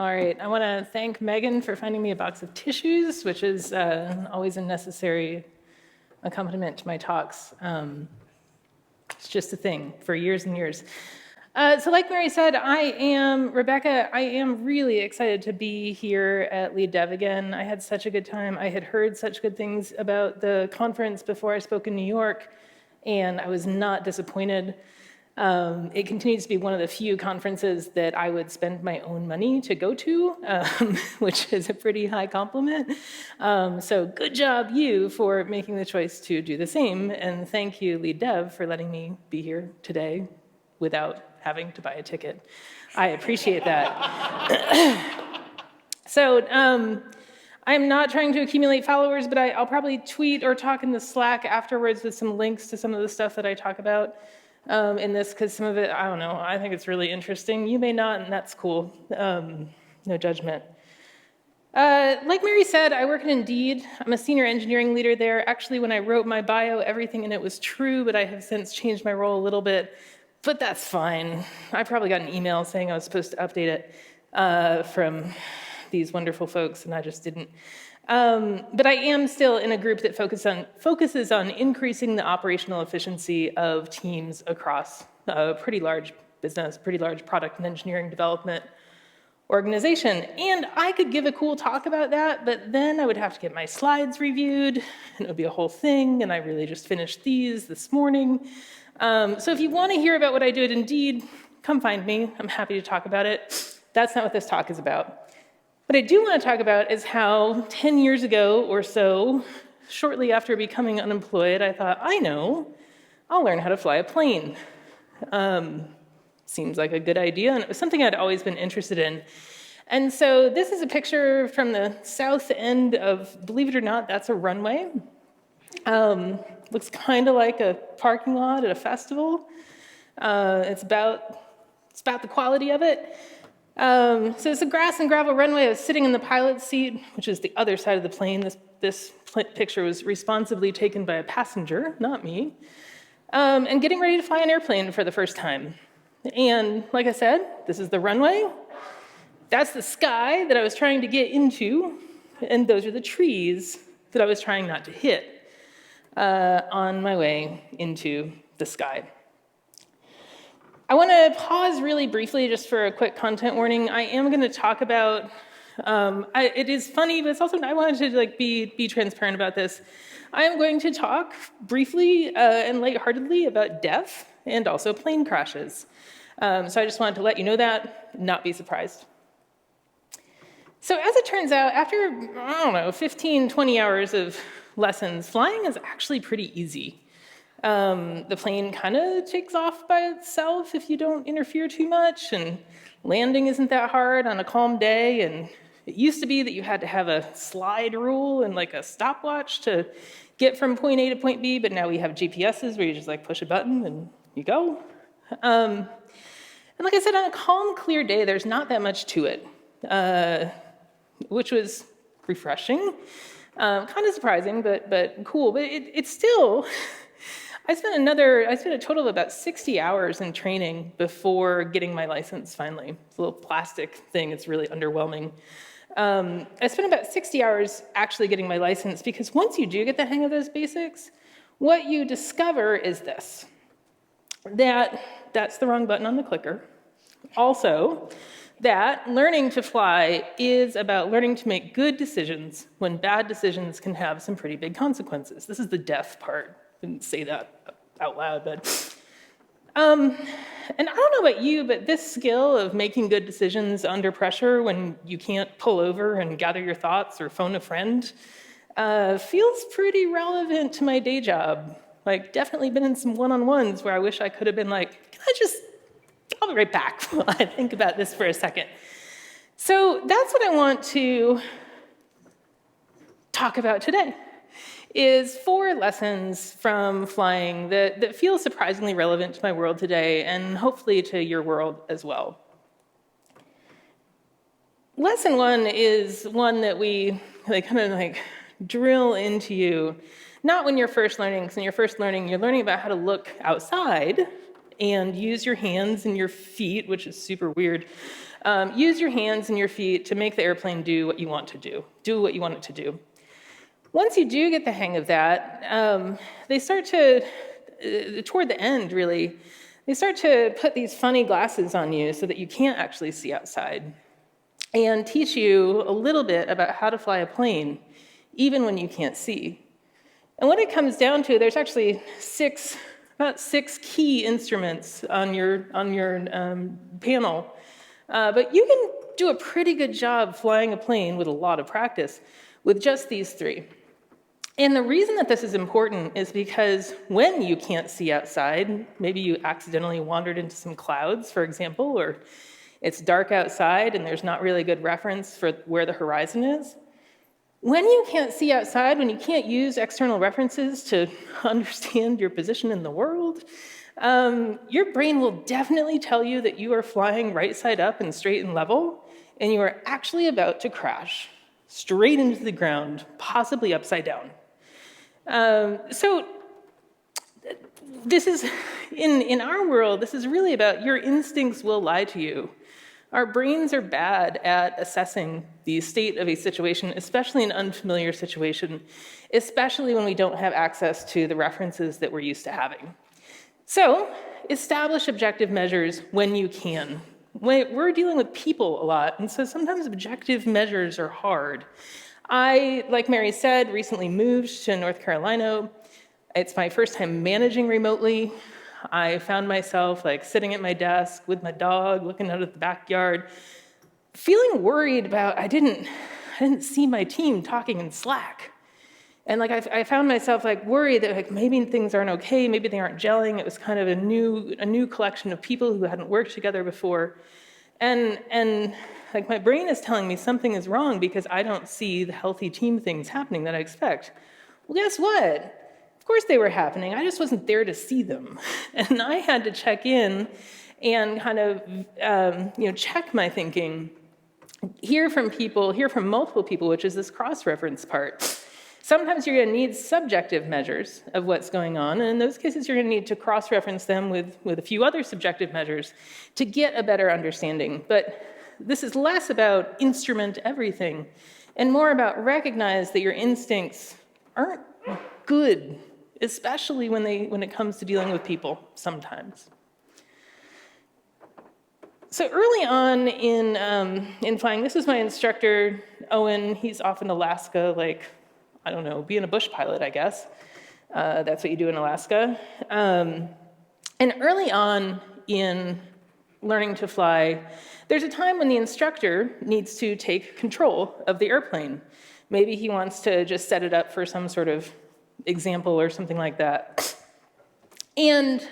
All right, I want to thank Megan for finding me a box of tissues, which is always a necessary accompaniment to my talks. It's just a thing for years and years. So like Mary said, Rebecca, I am really excited to be here at Lead Dev again. I had such a good time. I had heard such good things about the conference before I spoke in New York, and I was not disappointed. It continues to be one of the few conferences that I would spend my own money to go to, which is a pretty high compliment. So good job, you, for making the choice to do the same. And thank you, Lead Dev, for letting me be here today without having to buy a ticket. I appreciate that. So I'm not trying to accumulate followers, but I'll probably tweet or talk in the Slack afterwards with some links to some of the stuff that I talk about. In this, because some of it, I don't know, I think it's really interesting. You may not, and that's cool. No judgment. Like Mary said, I work at Indeed. I'm a senior engineering leader there. Actually, when I wrote my bio, everything in it was true, but I have since changed my role a little bit. But that's fine. I probably got an email saying I was supposed to update it from these wonderful folks, and I just didn't. But I am still in a group that focuses on increasing the operational efficiency of teams across a pretty large business, pretty large product and engineering development organization. And I could give a cool talk about that, but then I would have to get my slides reviewed, and it would be a whole thing, and I really just finished these this morning. So if you want to hear about what I do at Indeed, come find me. I'm happy to talk about it. That's not what this talk is about. What I do want to talk about is how 10 years ago or so, shortly after becoming unemployed, I thought, I know, I'll learn how to fly a plane. Seems like a good idea, and it was something I'd always been interested in. And so this is a picture from the south end of, believe it or not, that's a runway. Looks kind of like a parking lot at a festival. It's about the quality of it. So it's a grass and gravel runway. I was sitting in the pilot's seat, which is the other side of the plane. This picture was responsibly taken by a passenger, not me, and getting ready to fly an airplane for the first time. And like I said, this is the runway. That's the sky that I was trying to get into, and those are the trees that I was trying not to hit on my way into the sky. I want to pause really briefly just for a quick content warning. I am going to talk about, it is funny, but it's also, I wanted to be transparent about this. I am going to talk briefly and lightheartedly about death and also plane crashes. So I just wanted to let you know that, not be surprised. So as it turns out, after, 15, 20 hours of lessons, flying is actually pretty easy. The plane kind of takes off by itself if you don't interfere too much, and landing isn't that hard on a calm day. And it used to be that you had to have a slide rule and like a stopwatch to get from point A to point B, but now we have GPSs where you just push a button and you go. And like I said, on a calm, clear day, there's not that much to it, which was refreshing, kind of surprising, but cool. But it's still. I spent a total of about 60 hours in training before getting my license finally. It's a little plastic thing, it's really underwhelming. I spent about 60 hours actually getting my license because once you do get the hang of those basics, what you discover is this, that's the wrong button on the clicker. Also, that learning to fly is about learning to make good decisions when bad decisions can have some pretty big consequences. This is the death part. Didn't say that out loud, but and I don't know about you, but this skill of making good decisions under pressure when you can't pull over and gather your thoughts or phone a friend feels pretty relevant to my day job. Definitely been in some one-on-ones where I wish I could have been I'll be right back while I think about this for a second. So that's what I want to talk about today. Is 4 lessons from flying that feel surprisingly relevant to my world today, and hopefully to your world as well. Lesson 1 is one that we drill into you, not when you're first learning, because when you're first learning, you're learning about how to look outside and use your hands and your feet, which is super weird. Use your hands and your feet to make the airplane do what you want to do what you want it to do. Once you do get the hang of that, they start to, toward the end really, they start to put these funny glasses on you so that you can't actually see outside, and teach you a little bit about how to fly a plane, even when you can't see. And what it comes down to, there's actually about six key instruments on your panel, but you can do a pretty good job flying a plane with a lot of practice with just these three. And the reason that this is important is because when you can't see outside, maybe you accidentally wandered into some clouds, for example, or it's dark outside and there's not really good reference for where the horizon is. When you can't see outside, when you can't use external references to understand your position in the world, your brain will definitely tell you that you are flying right side up and straight and level, and you are actually about to crash straight into the ground, possibly upside down. So this is, in our world, this is really about your instincts will lie to you. Our brains are bad at assessing the state of a situation, especially an unfamiliar situation, especially when we don't have access to the references that we're used to having. So establish objective measures when you can. We're dealing with people a lot, and so sometimes objective measures are hard. I, like Mary said, recently moved to North Carolina. It's my first time managing remotely. I found myself sitting at my desk with my dog, looking out at the backyard, feeling worried about I didn't see my team talking in Slack. And I found myself worried that maybe things aren't okay, maybe they aren't gelling. It was kind of a new collection of people who hadn't worked together before. And my brain is telling me something is wrong because I don't see the healthy team things happening that I expect. Well, guess what? Of course they were happening. I just wasn't there to see them. And I had to check in and kind of check my thinking, hear from multiple people, which is this cross-reference part. Sometimes you're going to need subjective measures of what's going on, and in those cases you're going to need to cross-reference them with a few other subjective measures to get a better understanding. But this is less about instrument everything and more about recognize that your instincts aren't good, especially when it comes to dealing with people sometimes. So early on in flying, this is my instructor, Owen. He's off in Alaska, I don't know, being a bush pilot, I guess. That's what you do in Alaska. And early on in learning to fly, there's a time when the instructor needs to take control of the airplane. Maybe he wants to just set it up for some sort of example or something like that. And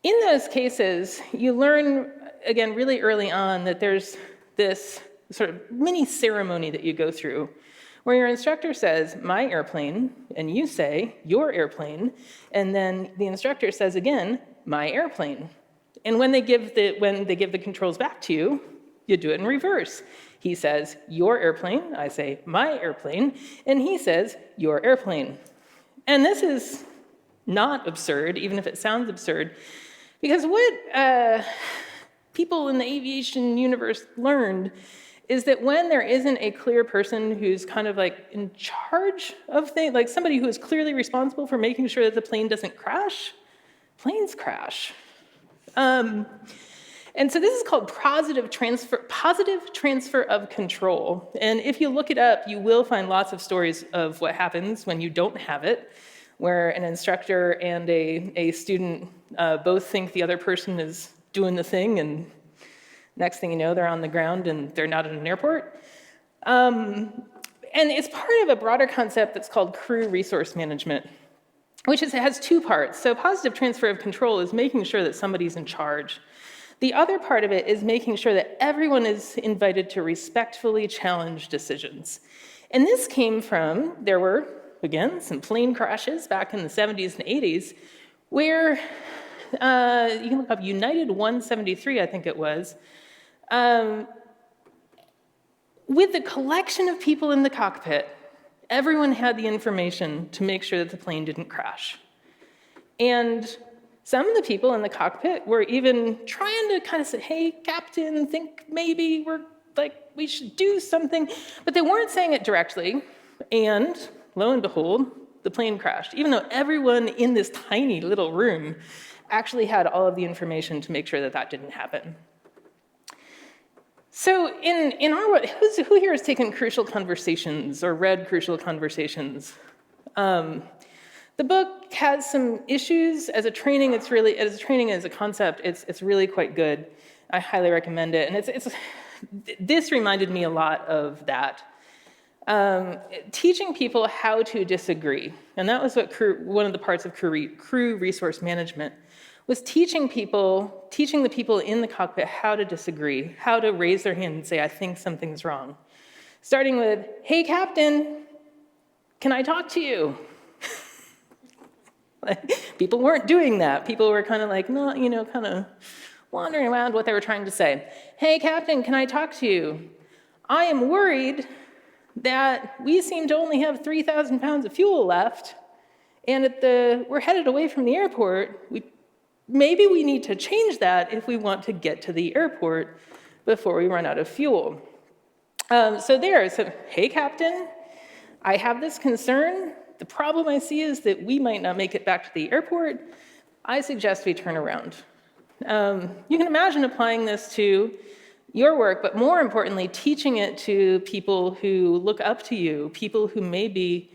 in those cases, you learn, again, really early on that there's this sort of mini ceremony that you go through where your instructor says, my airplane, and you say, your airplane, and then the instructor says again, my airplane. And when they give the controls back to you, you do it in reverse. He says, your airplane, I say, my airplane, and he says, your airplane. And this is not absurd, even if it sounds absurd, because what people in the aviation universe learned is that when there isn't a clear person who's kind of in charge of things, somebody who is clearly responsible for making sure that the plane doesn't crash, planes crash. And so this is called positive transfer of control. And if you look it up, you will find lots of stories of what happens when you don't have it, where an instructor and a student both think the other person is doing the thing, and next thing you know, they're on the ground and they're not in an airport. And it's part of a broader concept that's called crew resource management, which has two parts. So positive transfer of control is making sure that somebody's in charge. The other part of it is making sure that everyone is invited to respectfully challenge decisions. And this came from, there were, again, some plane crashes back in the 70s and 80s where, you can look up United 173, I think it was, with the collection of people in the cockpit, everyone had the information to make sure that the plane didn't crash. And Some of the people in the cockpit were even trying to kind of say, hey, Captain, think maybe we should do something, but they weren't saying it directly. And lo and behold, the plane crashed, even though everyone in this tiny little room actually had all of the information to make sure that that didn't happen. So in our world, who here has taken Crucial Conversations or read Crucial Conversations? The book has some issues. As a training, as a concept, it's really quite good. I highly recommend it. And this reminded me a lot of that. Teaching people how to disagree. And that was what one of the parts of crew resource management was teaching the people in the cockpit how to disagree, how to raise their hand and say, I think something's wrong. Starting with, hey, Captain, can I talk to you? People weren't doing that. People were kind of like, no, kind of wandering around what they were trying to say. Hey, Captain, can I talk to you? I am worried that we seem to only have 3,000 pounds of fuel left, and we're headed away from the airport. Maybe we need to change that if we want to get to the airport before we run out of fuel. So hey, Captain, I have this concern. The problem I see is that we might not make it back to the airport. I suggest we turn around. You can imagine applying this to your work, but more importantly, teaching it to people who look up to you, people who may be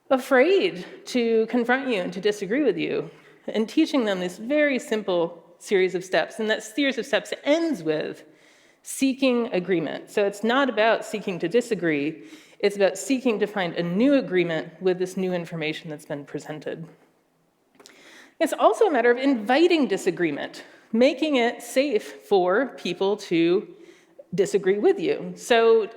afraid to confront you and to disagree with you, and teaching them this very simple series of steps. And that series of steps ends with seeking agreement. So it's not about seeking to disagree, it's about seeking to find a new agreement with this new information that's been presented. It's also a matter of inviting disagreement, making it safe for people to disagree with you. So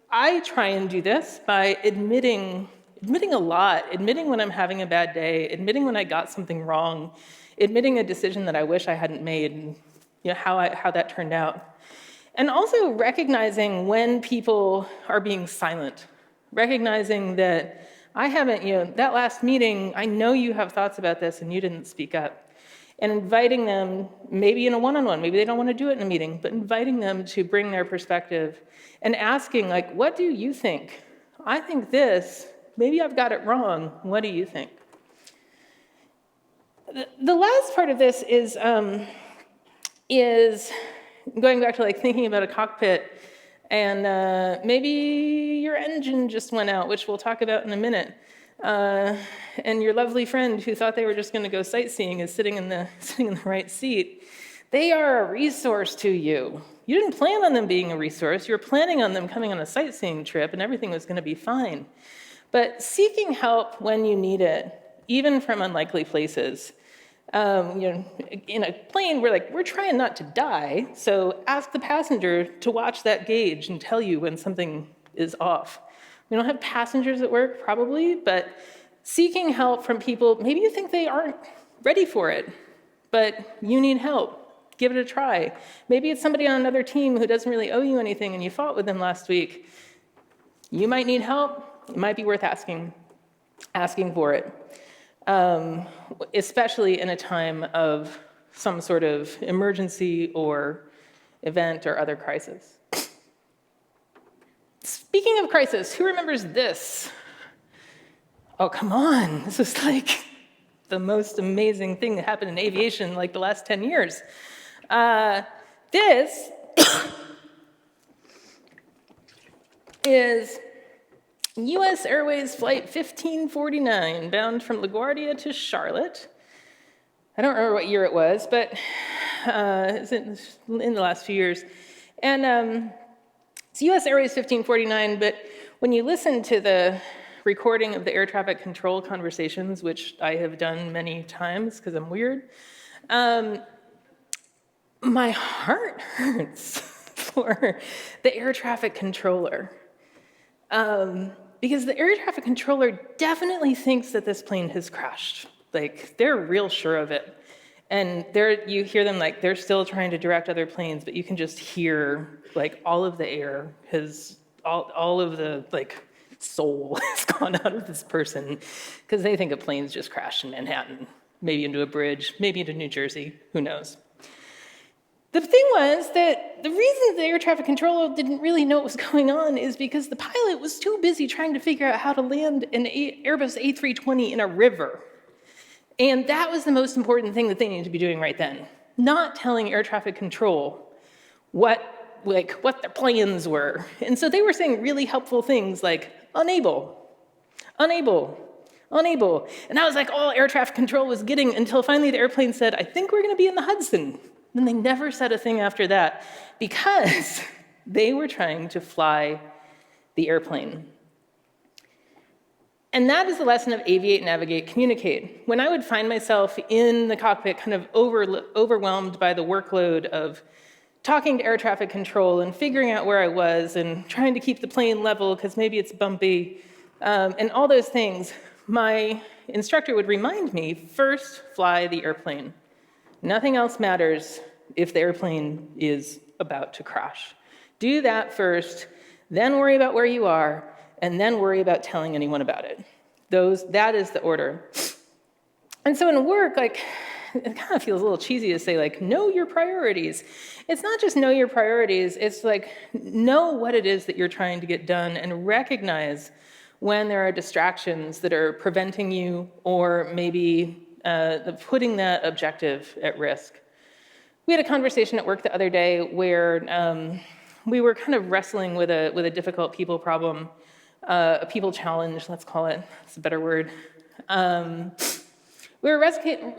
I try and do this by admitting a lot, admitting when I'm having a bad day, admitting when I got something wrong, admitting a decision that I wish I hadn't made, and how that turned out. And also recognizing when people are being silent, recognizing that I haven't, that last meeting, I know you have thoughts about this and you didn't speak up. And inviting them, maybe in a one-on-one, maybe they don't want to do it in a meeting, but inviting them to bring their perspective and asking, what do you think? I think this, maybe I've got it wrong. What do you think? The last part of this is going back to thinking about a cockpit, and maybe your engine just went out, which we'll talk about in a minute. And your lovely friend who thought they were just going to go sightseeing is sitting in the right seat. They are a resource to you. You didn't plan on them being a resource. You were planning on them coming on a sightseeing trip, and everything was going to be fine. But seeking help when you need it, even from unlikely places. In a plane, we're trying not to die, so ask the passenger to watch that gauge and tell you when something is off. We don't have passengers at work, probably, but seeking help from people, maybe you think they aren't ready for it, but you need help. Give it a try. Maybe it's somebody on another team who doesn't really owe you anything and you fought with them last week. You might need help. It might be worth asking for it, especially in a time of some sort of emergency or event or other crisis. Speaking of crisis, who remembers this? Oh, come on. This is the most amazing thing that happened in aviation the last 10 years. This is U.S. Airways Flight 1549, bound from LaGuardia to Charlotte. I don't remember what year it was, but it's in the last few years. And it's U.S. Airways 1549, but when you listen to the recording of the air traffic control conversations, which I have done many times because I'm weird, my heart hurts for the air traffic controller. Because the air traffic controller definitely thinks that this plane has crashed. They're real sure of it. And you hear them they're still trying to direct other planes, but you can just hear all of the air all of the soul has gone out of this person because they think a plane's just crashed in Manhattan. maybe into a bridge, maybe into New Jersey, who knows. The thing was that the reason the air traffic controller didn't really know what was going on is because the pilot was too busy trying to figure out how to land an Airbus A320 in a river. And that was the most important thing that they needed to be doing right then, not telling air traffic control what their plans were. And so they were saying really helpful things like unable, unable, unable. And that was like all air traffic control was getting until finally the airplane said, I think we're going to be in the Hudson. And they never said a thing after that because they were trying to fly the airplane. And that is the lesson of aviate, navigate, communicate. When I would find myself in the cockpit kind of overwhelmed by the workload of talking to air traffic control and figuring out where I was and trying to keep the plane level because maybe it's bumpy, and all those things, my instructor would remind me, first fly the airplane. Nothing else matters if the airplane is about to crash. Do that first, then worry about where you are, and then worry about telling anyone about it. That is the order. And so in work, it kind of feels a little cheesy to say, know your priorities. It's not just know your priorities, it's know what it is that you're trying to get done and recognize when there are distractions that are preventing you or maybe putting that objective at risk. We had a conversation at work the other day where we were kind of wrestling with a difficult people problem, a people challenge, let's call it. It's a better word. We were wrestling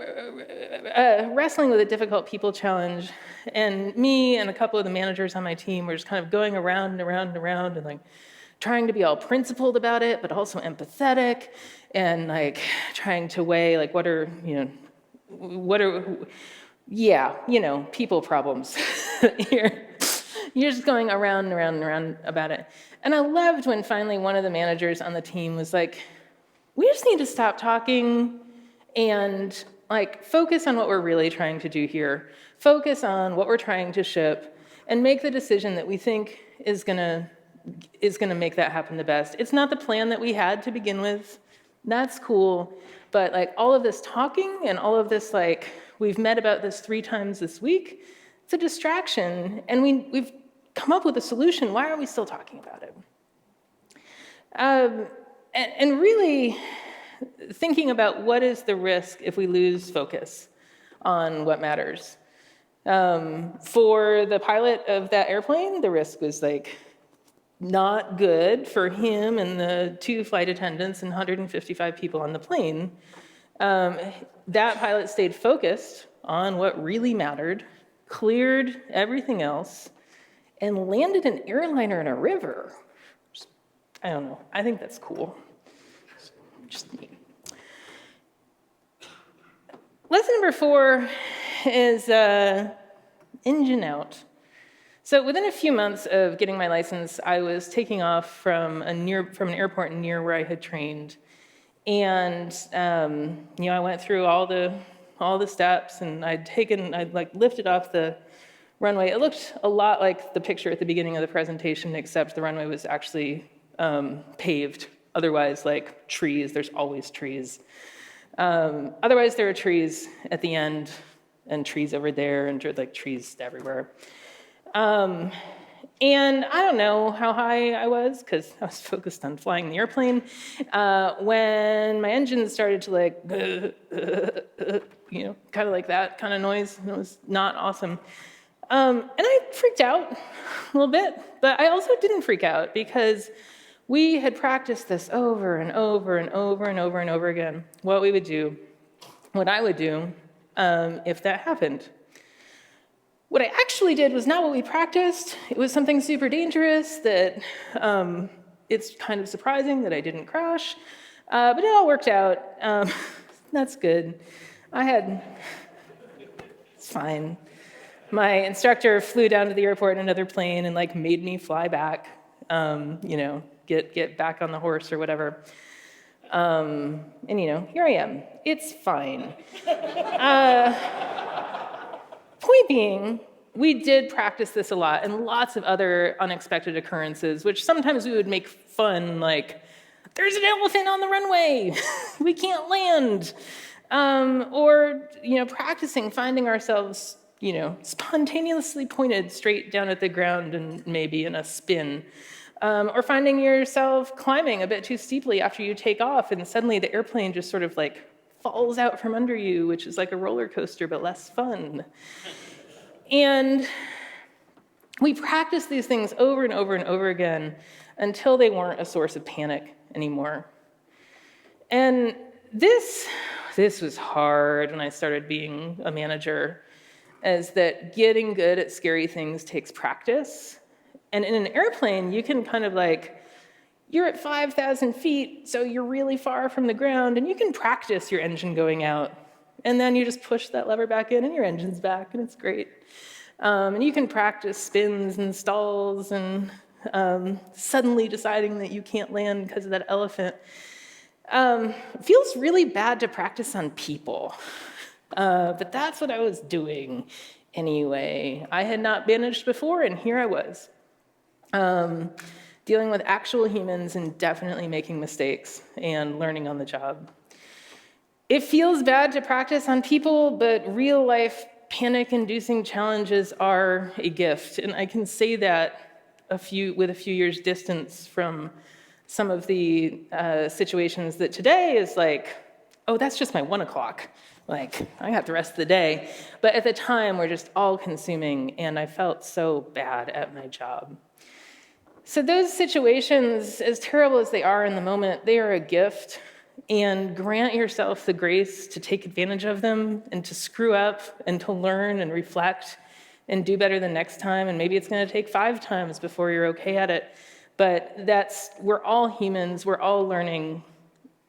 with a difficult people challenge, and me and a couple of the managers on my team were just kind of going around and around and around and trying to be all principled about it, but also empathetic, and trying to weigh people problems. You're just going around and around and around about it. And I loved when finally one of the managers on the team was like, we just need to stop talking and focus on what we're really trying to do here. Focus on what we're trying to ship and make the decision that we think is gonna make that happen the best. It's not the plan that we had to begin with. That's cool. But all of this talking and all of this we've met about this 3 times this week, it's a distraction, and we've come up with a solution. Why are we still talking about it? And really thinking about what is the risk if we lose focus on what matters. For the pilot of that airplane, the risk was not good for him and the 2 flight attendants and 155 people on the plane. That pilot stayed focused on what really mattered, cleared everything else, and landed an airliner in a river. I don't know. I think that's cool. Just me. Lesson number 4 is engine out. So within a few months of getting my license, I was taking off from an airport near where I had trained, and I went through all the steps, and I'd lifted off the runway. It looked a lot like the picture at the beginning of the presentation, except the runway was actually paved. Otherwise, trees. There's always trees. Otherwise, there are trees at the end, and trees over there, and trees everywhere. And I don't know how high I was because I was focused on flying the airplane. When my engine started to kind of like that kind of noise, it was not awesome. And I freaked out a little bit, but I also didn't freak out because we had practiced this over and over and over and over and over again. What I would do if that happened. What I actually did was not what we practiced. It was something super dangerous that it's kind of surprising that I didn't crash, but it all worked out. That's good. It's fine. My instructor flew down to the airport in another plane and made me fly back, get back on the horse or whatever. And here I am. It's fine. Point being, we did practice this a lot and lots of other unexpected occurrences, which sometimes we would make fun, there's an elephant on the runway, we can't land. Or, practicing finding ourselves, spontaneously pointed straight down at the ground and maybe in a spin. Or finding yourself climbing a bit too steeply after you take off and suddenly the airplane just sort of like falls out from under you, which is like a roller coaster but less fun. And we practiced these things over and over and over again until they weren't a source of panic anymore. And this was hard when I started being a manager, is that getting good at scary things takes practice. And in an airplane, you can kind of like, you're at 5,000 feet, so you're really far from the ground, and you can practice your engine going out. And then you just push that lever back in, and your engine's back, and it's great. And you can practice spins and stalls and suddenly deciding that you can't land because of that elephant. It feels really bad to practice on people, but that's what I was doing anyway. I had not managed before, and here I was, dealing with actual humans and definitely making mistakes and learning on the job. It feels bad to practice on people, but real life panic-inducing challenges are a gift, and I can say that with a few years distance from some of the situations that today is like, oh, that's just my 1 o'clock. Like, I got the rest of the day. But at the time, we're just all-consuming, and I felt so bad at my job. So those situations, as terrible as they are in the moment, they are a gift, and grant yourself the grace to take advantage of them and to screw up and to learn and reflect and do better the next time. And maybe it's going to take 5 times before you're okay at it. But we're all humans, we're all learning.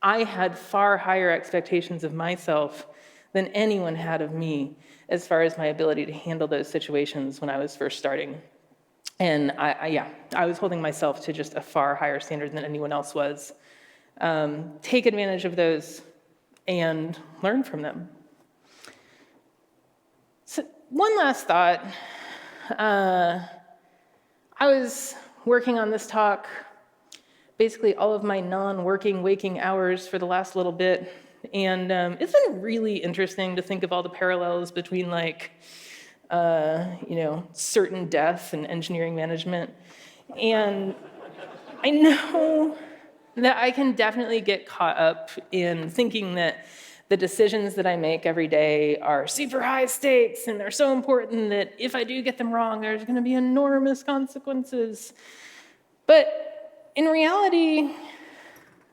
I had far higher expectations of myself than anyone had of me as far as my ability to handle those situations when I was first starting. And I was holding myself to just a far higher standard than anyone else was. Take advantage of those and learn from them. So one last thought. I was working on this talk basically all of my non-working waking hours for the last little bit, and it's been really interesting to think of all the parallels between certain death and engineering management. And I know that I can definitely get caught up in thinking that the decisions that I make every day are super high stakes and they're so important that if I do get them wrong, there's going to be enormous consequences. But in reality,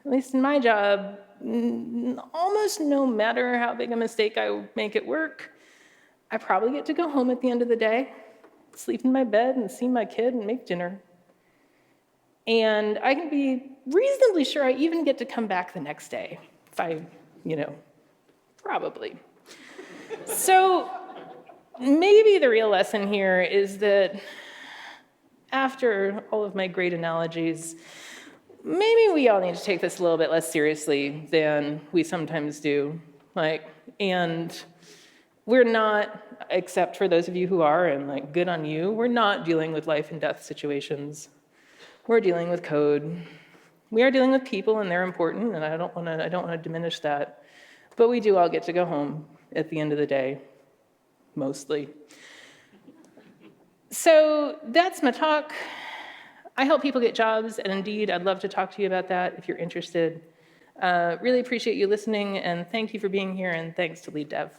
at least in my job, almost no matter how big a mistake I make at work, I probably get to go home at the end of the day, sleep in my bed and see my kid and make dinner. And I can be reasonably sure I even get to come back the next day, if I, probably. So maybe the real lesson here is that after all of my great analogies, maybe we all need to take this a little bit less seriously than we sometimes do. And we're not, except for those of you who are, and good on you, we're not dealing with life and death situations. We're dealing with code. We are dealing with people, and they're important, and I don't want to diminish that. But we do all get to go home at the end of the day, mostly. So that's my talk. I help people get jobs, and indeed, I'd love to talk to you about that if you're interested. Really appreciate you listening, and thank you for being here, and thanks to Lead Dev.